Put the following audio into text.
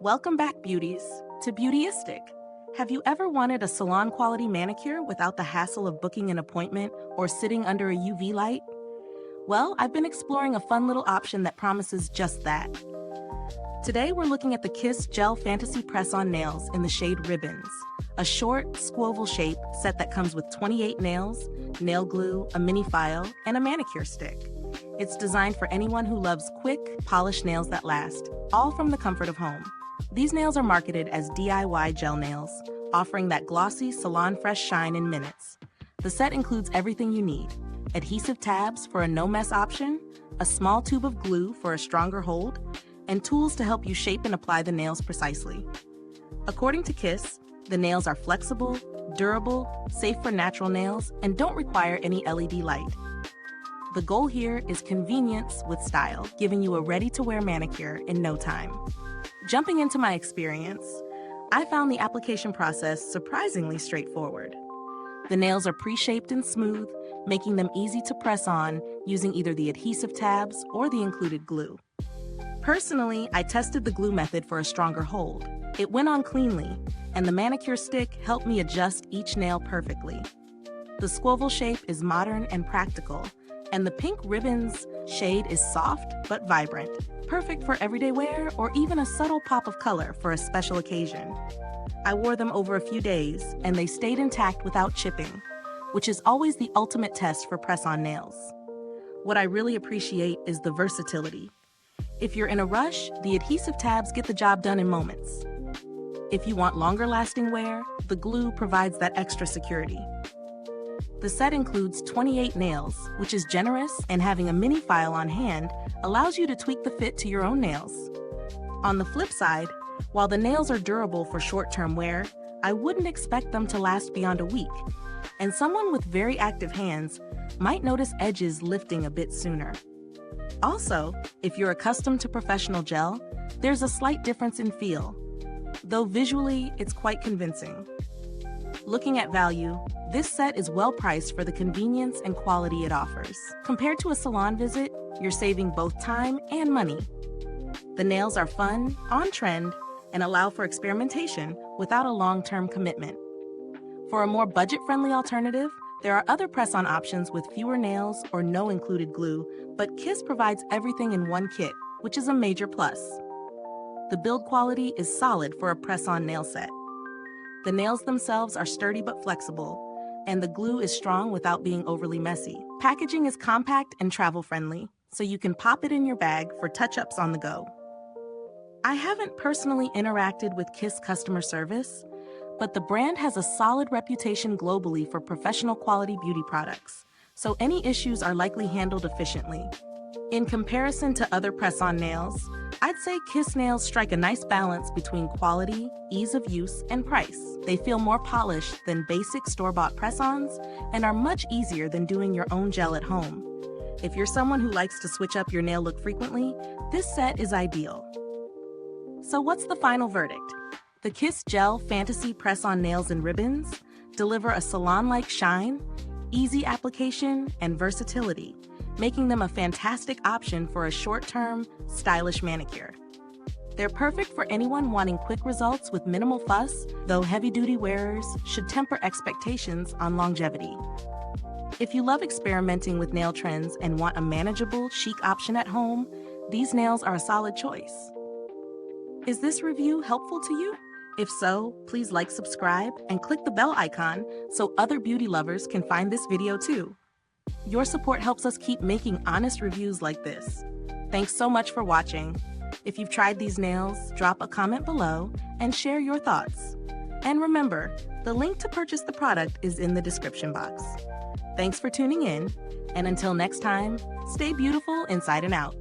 Welcome back, beauties, to Beautyistic. Have you ever wanted a salon-quality manicure without the hassle of booking an appointment or sitting under a UV light? Well, I've been exploring a fun little option that promises just that. Today, we're looking at the Kiss Gel Fantasy Press-On Nails in the shade Ribbons, a short, Squoval shape set that comes with 28 nails, nail glue, a mini file, and a manicure stick. It's designed for anyone who loves quick, polished nails that last, all from the comfort of home. These nails are marketed as DIY gel nails, offering that glossy, salon-fresh shine in minutes. The set includes everything you need: adhesive tabs for a no-mess option, a small tube of glue for a stronger hold, and tools to help you shape and apply the nails precisely. According to Kiss, the nails are flexible, durable, safe for natural nails, and don't require any LED light. The goal here is convenience with style, giving you a ready-to-wear manicure in no time. Jumping into my experience, I found the application process surprisingly straightforward. The nails are pre-shaped and smooth, making them easy to press on using either the adhesive tabs or the included glue. Personally, I tested the glue method for a stronger hold. It went on cleanly, and the manicure stick helped me adjust each nail perfectly. The Squoval shape is modern and practical, and the pink Ribbons shade is soft but vibrant, perfect for everyday wear or even a subtle pop of color for a special occasion. I wore them over a few days, and they stayed intact without chipping, which is always the ultimate test for press-on nails. What I really appreciate is the versatility. If you're in a rush, the adhesive tabs get the job done in moments. If you want longer-lasting wear, the glue provides that extra security. The set includes 28 nails, which is generous, and having a mini file on hand allows you to tweak the fit to your own nails. On the flip side, while the nails are durable for short-term wear, I wouldn't expect them to last beyond a week, and someone with very active hands might notice edges lifting a bit sooner. Also, if you're accustomed to professional gel, there's a slight difference in feel, though visually it's quite convincing. Looking at value, this set is well priced for the convenience and quality it offers. Compared to a salon visit, you're saving both time and money. The nails are fun, on-trend, and allow for experimentation without a long-term commitment. For a more budget-friendly alternative, there are other press-on options with fewer nails or no included glue, but Kiss provides everything in one kit, which is a major plus. The build quality is solid for a press-on nail set. The nails themselves are sturdy but flexible, and the glue is strong without being overly messy. Packaging is compact and travel-friendly, so you can pop it in your bag for touch-ups on the go. I haven't personally interacted with Kiss customer service, but the brand has a solid reputation globally for professional quality beauty products, so any issues are likely handled efficiently. In comparison to other press-on nails, I'd say Kiss nails strike a nice balance between quality, ease of use, and price. They feel more polished than basic store-bought press-ons and are much easier than doing your own gel at home. If you're someone who likes to switch up your nail look frequently, this set is ideal. So what's the final verdict? The Kiss Gel Fantasy Press-On Nails and Ribbons deliver a salon-like shine, easy application, and versatility, making them a fantastic option for a short-term, stylish manicure. They're perfect for anyone wanting quick results with minimal fuss, though heavy-duty wearers should temper expectations on longevity. If you love experimenting with nail trends and want a manageable, chic option at home, these nails are a solid choice. Is this review helpful to you? If so, please like, subscribe, and click the bell icon so other beauty lovers can find this video too. Your support helps us keep making honest reviews like this. Thanks so much for watching. If you've tried these nails, drop a comment below and share your thoughts. And remember, the link to purchase the product is in the description box. Thanks for tuning in, and until next time, stay beautiful inside and out.